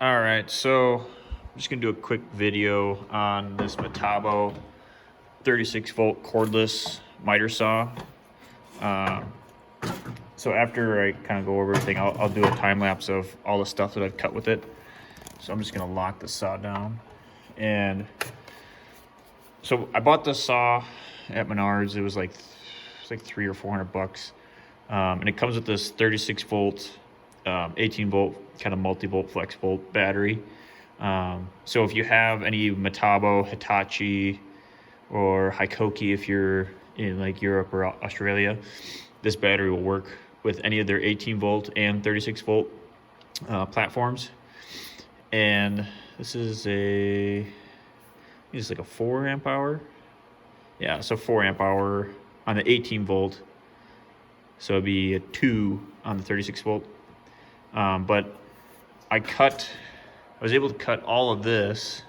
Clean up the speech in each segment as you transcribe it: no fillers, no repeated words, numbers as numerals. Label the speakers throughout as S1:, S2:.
S1: All right, so I'm just gonna do a quick video on this Metabo 36 volt cordless miter saw. Um, so after I kind of go over everything, I'll do a time lapse of all the stuff that I've cut with it. So I'm just gonna lock the saw down. And so I bought this saw at Menards. It was like $300 or $400. And it comes with this 36 volt, 18 volt kind of multi-volt flex volt battery. So if you have any Metabo, Hitachi, or Hikoki, if you're in like Europe or Australia, this battery will work with any of their 18 volt and 36 volt platforms. And this is like a 4 amp hour. Yeah, so 4 amp hour on the 18 volt. So it'd be a 2 on the 36 volt. But I was able to cut all of this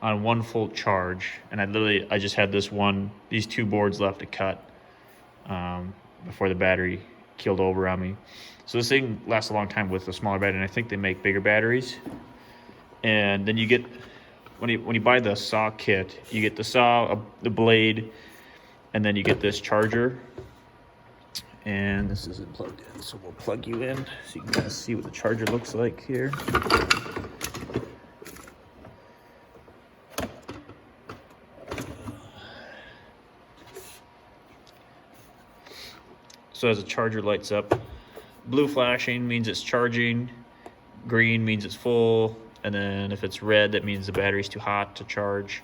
S1: on one full charge, and I just had these 2 boards left to cut before the battery keeled over on me. So this thing lasts a long time with a smaller battery, and I think they make bigger batteries. And then you get, when you buy the saw kit, you get the saw, the blade, and then you get this charger. And this isn't plugged in, so we'll plug you in so you can kind of see what the charger looks like here. So as the charger lights up, blue flashing means it's charging, green means it's full, and then if it's red, that means the battery's too hot to charge,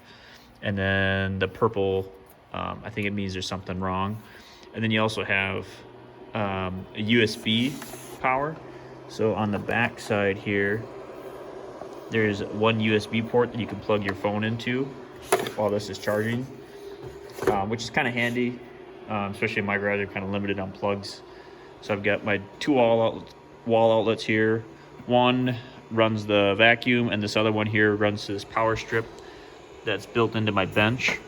S1: and then the purple, I think it means there's something wrong. And then you also have a USB power. So on the back side here, there's one USB port that you can plug your phone into while this is charging, which is kind of handy, especially in my garage. I'm kind of limited on plugs. So I've got my 2 wall outlets here. One runs the vacuum, and this other one here runs to this power strip that's built into my bench.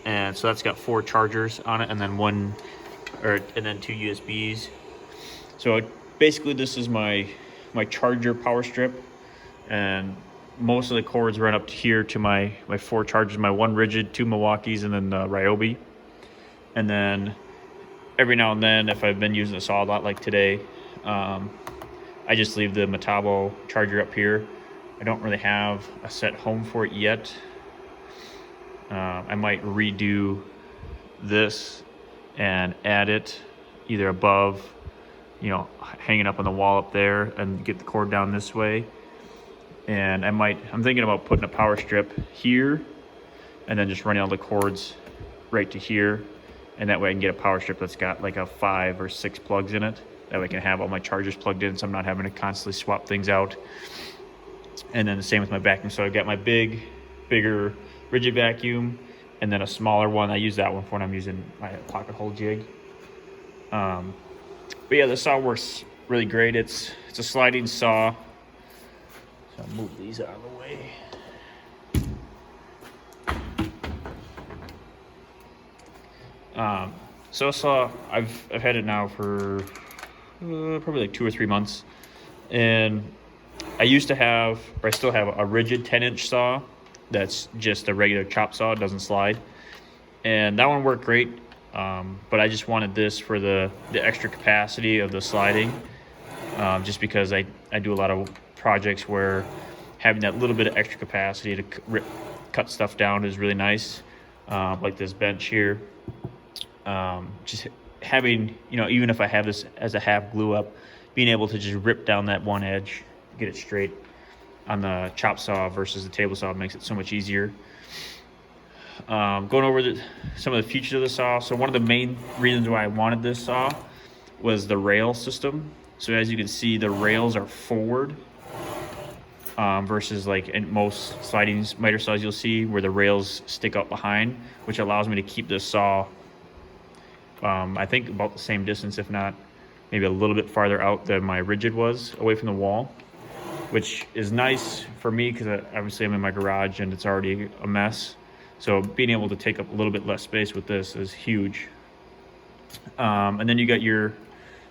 S1: And so that's got 4 chargers on it, and then 2 USBs. So basically this is my charger power strip, and most of the cords run up to here to my 4 chargers, my 1 rigid, 2 Milwaukees, and then the Ryobi. And then every now and then, if I've been using the saw a lot like today, I just leave the Metabo charger up here. I don't really have a set home for it yet. I might redo this and add it either above, hanging up on the wall up there, and get the cord down this way. And I'm thinking about putting a power strip here and then just running all the cords right to here. And that way I can get a power strip that's got like a 5 or 6 plugs in it. That way I can have all my chargers plugged in, so I'm not having to constantly swap things out. And then the same with my vacuum. So I've got my bigger rigid vacuum, and then a smaller one. I use that one for when I'm using my pocket hole jig. But yeah, the saw works really great. It's a sliding saw. So I'll move these out of the way. So saw, I've had it now for probably like 2 or 3 months, and I used to have, or I still have, a rigid 10-inch saw that's just a regular chop saw. It doesn't slide, and that one worked great. But I just wanted this for the extra capacity of the sliding, just because I do a lot of projects where having that little bit of extra capacity to cut stuff down is really nice, like this bench here. Just having, even if I have this as a half glue up, being able to just rip down that one edge, get it straight on the chop saw versus the table saw makes it so much easier. Going over some of the features of the saw. So one of the main reasons why I wanted this saw was the rail system. So as you can see, the rails are forward, versus like in most sliding miter saws you'll see where the rails stick out behind, which allows me to keep this saw I think about the same distance, if not maybe a little bit farther out than my rigid was away from the wall, which is nice for me because obviously I'm in my garage and it's already a mess. So being able to take up a little bit less space with this is huge. And then you got your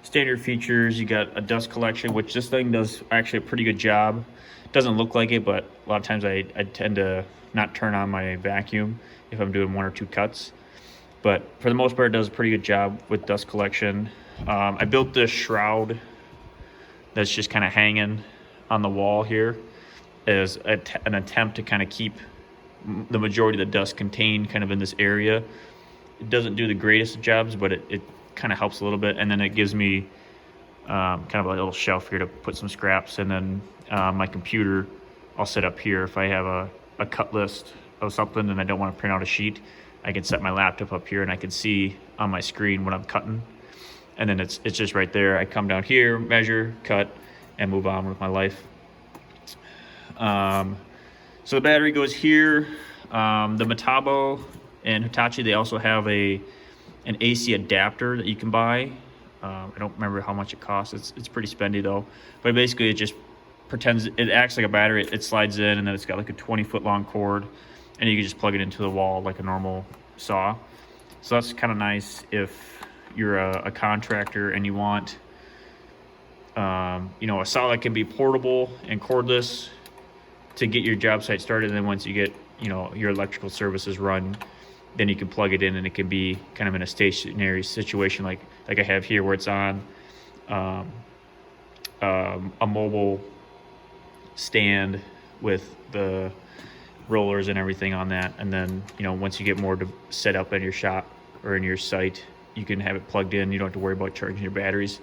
S1: Standard features, you got a dust collection, which this thing does actually a pretty good job. Doesn't look like it, but a lot of times I tend to not turn on my vacuum if I'm doing 1 or 2 cuts. But for the most part, it does a pretty good job with dust collection. I built this shroud that's just kind of hanging on the wall here as an attempt to kind of keep the majority of the dust contained kind of in this area. It doesn't do the greatest of jobs, but it kind of helps a little bit. And then it gives me kind of a little shelf here to put some scraps. And then my computer I'll set up here. If I have a cut list of something and I don't want to print out a sheet, I can set my laptop up here and I can see on my screen what I'm cutting. And then it's just right there. I come down here, measure, cut, and move on with my life. So the battery goes here. The Metabo and Hitachi, they also have an AC adapter that you can buy. I don't remember how much it costs. It's pretty spendy though. But basically it just pretends, it acts like a battery. It slides in and then it's got like a 20-foot long cord and you can just plug it into the wall like a normal saw. So that's kind of nice if you're a contractor and you want you know, a saw that can be portable and cordless to get your job site started. And then once you get, you know, your electrical services run, then you can plug it in and it can be kind of in a stationary situation like I have here, where it's on a mobile stand with the rollers and everything on that. And then, you know, once you get more to set up in your shop or in your site, you can have it plugged in. You don't have to worry about charging your batteries.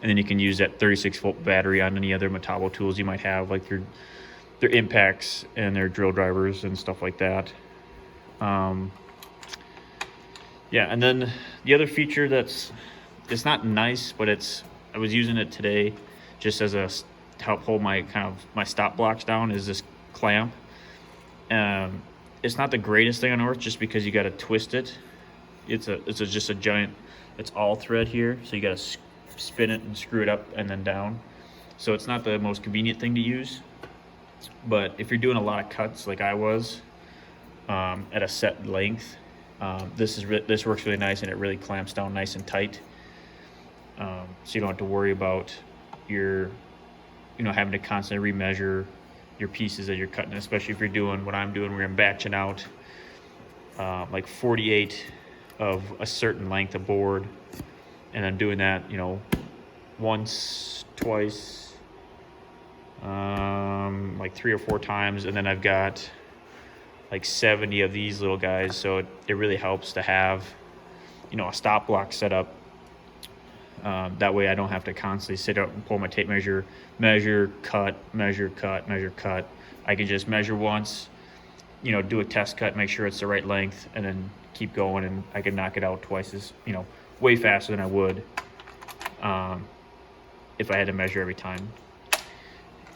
S1: And then you can use that 36-volt battery on any other Metabo tools you might have, like their impacts and their drill drivers and stuff like that. Yeah, and then the other feature it's not nice, but I was using it today just as to help hold my stop blocks down, is this clamp. It's not the greatest thing on earth just because you got to twist it. It's just a giant, it's all thread here, so you got to spin it and screw it up and then down. So it's not the most convenient thing to use. But if you're doing a lot of cuts like I was at a set length, this works really nice and it really clamps down nice and tight. So you don't have to worry about having to constantly remeasure your pieces that you're cutting, especially if you're doing what I'm doing, where I'm batching out like 48 of a certain length of board, and I'm doing that, you know, once, twice, like 3 or 4 times, and then I've got like 70 of these little guys. So it really helps to have, you know, a stop block set up. That way I don't have to constantly sit up and pull my tape measure, cut, measure, cut, measure, cut. I can just measure once, you know, do a test cut, make sure it's the right length, and then keep going, and I can knock it out twice as, you know, way faster than I would if I had to measure every time.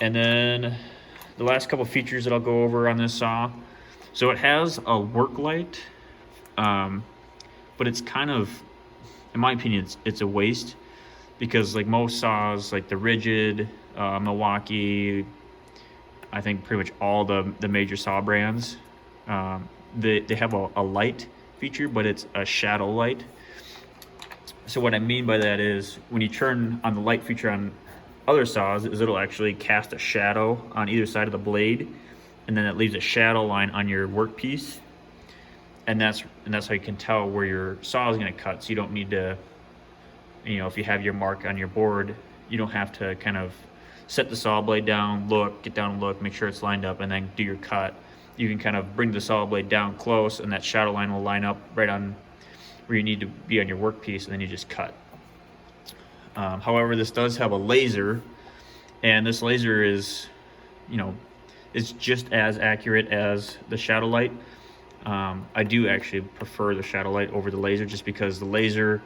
S1: And then the last couple features that I'll go over on this saw. So it has a work light, but it's kind of, in my opinion, it's a waste, because like most saws, like the Rigid, Milwaukee, I think pretty much all the major saw brands, they have a light feature, but it's a shadow light. So what I mean by that is when you turn on the light feature on other saws, is it'll actually cast a shadow on either side of the blade, and then it leaves a shadow line on your workpiece. And that's how you can tell where your saw is going to cut. So you don't need to, you know, if you have your mark on your board, you don't have to kind of set the saw blade down, get down and look, make sure it's lined up, and then do your cut. You can kind of bring the saw blade down close, and that shadow line will line up right on where you need to be on your workpiece, and then you just cut. However, this does have a laser, and this laser is, you know, it's just as accurate as the shadow light. I do actually prefer the shadow light over the laser, just because the laser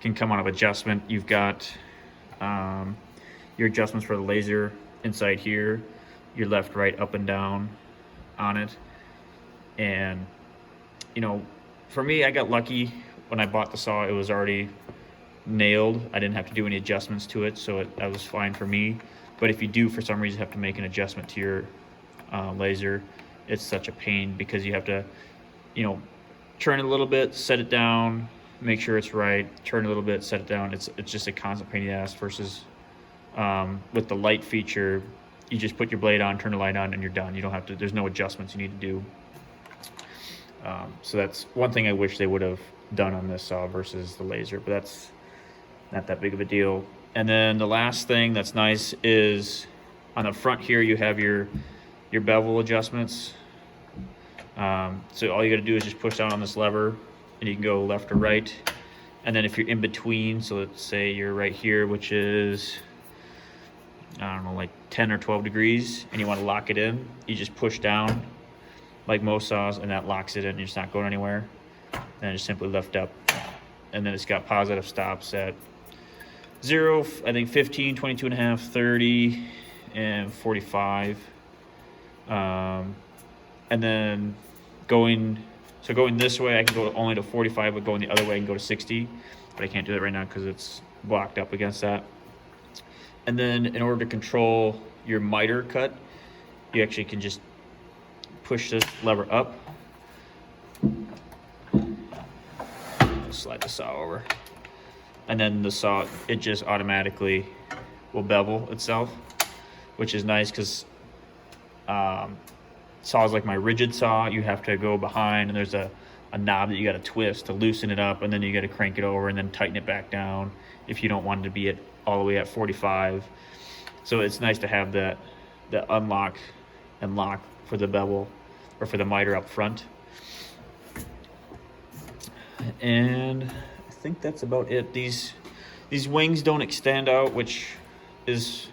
S1: can come out of adjustment. You've got your adjustments for the laser inside here, your left, right, up and down on it. And, you know, for me, I got lucky when I bought the saw. It was already nailed. I didn't have to do any adjustments to it, so that was fine for me. But if you do for some reason have to make an adjustment to your laser, it's such a pain, because you have to, you know, turn it a little bit, set it down, make sure it's right, turn a little bit, set it down. It's just a constant pain in the ass versus with the light feature, you just put your blade on, turn the light on, and you're done. You don't have to, there's no adjustments you need to do. So that's one thing I wish they would have done on this saw versus the laser, but that's not that big of a deal. And then the last thing that's nice is on the front here, you have your bevel adjustments. So all you got to do is just push down on this lever and you can go left or right. And then if you're in between, so let's say you're right here, which is, I don't know, like 10 or 12 degrees, and you want to lock it in, you just push down like most saws and that locks it in. You're just not going anywhere. Then just simply lift up, and then it's got positive stops at 0, I think 15, 22 and a half, 30, and 45. And then going this way, I can go only to 45, but going the other way, I can go to 60. But I can't do that right now because it's blocked up against that. And then in order to control your miter cut, you actually can just push this lever up. Slide the saw over. And then the saw, it just automatically will bevel itself, which is nice because saws like my rigid saw, you have to go behind and there's a knob that you got to twist to loosen it up, and then you got to crank it over and then tighten it back down if you don't want it to be at all the way at 45. So it's nice to have that unlock and lock for the bevel or for the miter up front. And I think that's about it. These wings don't extend out, which is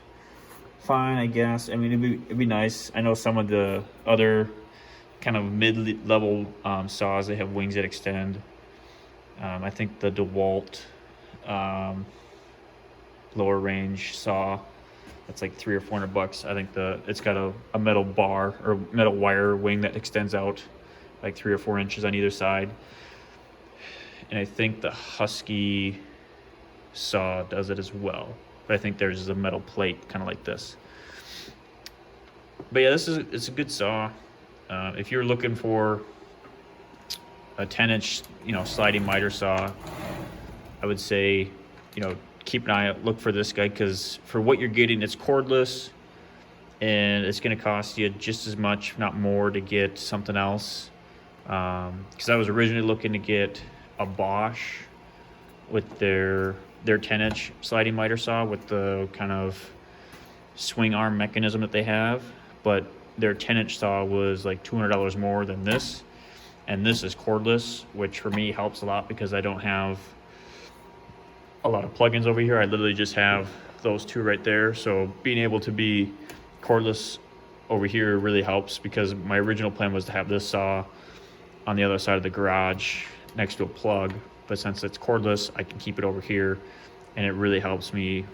S1: fine, I guess. I mean, it'd be nice. I know some of the other kind of mid-level saws, they have wings that extend. I think the DeWalt lower range saw, that's like $300 or $400. I think it's got a metal bar or metal wire wing that extends out like 3 or 4 inches on either side. And I think the Husky saw does it as well. But I think theirs is a metal plate, kind of like this. But yeah, it's a good saw. If you're looking for a 10-inch, sliding miter saw, I would say, keep an eye out, look for this guy, because for what you're getting, it's cordless, and it's going to cost you just as much, if not more, to get something else. Because I was originally looking to get a Bosch with their 10-inch sliding miter saw with the kind of swing arm mechanism that they have, but their 10-inch saw was like $200 more than this, and this is cordless, which for me helps a lot because I don't have a lot of plugins over here. I literally just have those two right there, so being able to be cordless over here really helps, because my original plan was to have this saw on the other side of the garage next to a plug, but since it's cordless, I can keep it over here, and it really helps me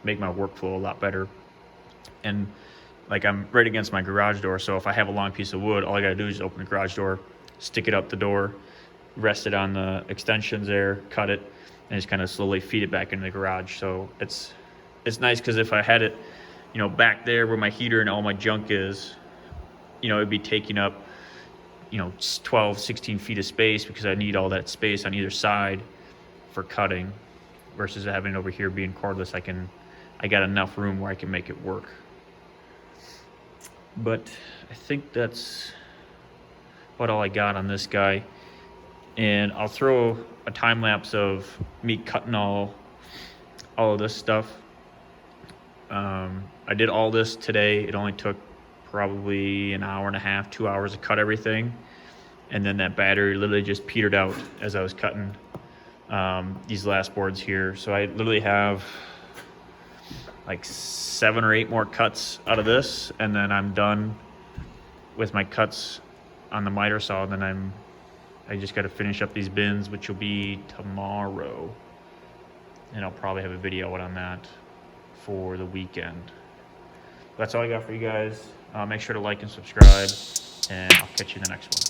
S1: make my workflow a lot better. And like, I'm right against my garage door, so if I have a long piece of wood, all I gotta do is open the garage door, stick it up the door, rest it on the extensions there, cut it, and just kind of slowly feed it back into the garage. So it's nice, because if I had it, back there where my heater and all my junk is, it'd be taking up 12, 16 feet of space, because I need all that space on either side for cutting, versus having it over here being cordless. I got enough room where I can make it work. But I think that's about all I got on this guy. And I'll throw a time lapse of me cutting all of this stuff. I did all this today. It only took probably an hour and a half, 2 hours to cut everything. And then that battery literally just petered out as I was cutting these last boards here. So I literally have like 7 or 8 more cuts out of this, and then I'm done with my cuts on the miter saw. And then I just got to finish up these bins, which will be tomorrow, and I'll probably have a video out on that for the weekend. That's all I got for you guys. Make sure to like and subscribe, and I'll catch you in the next one.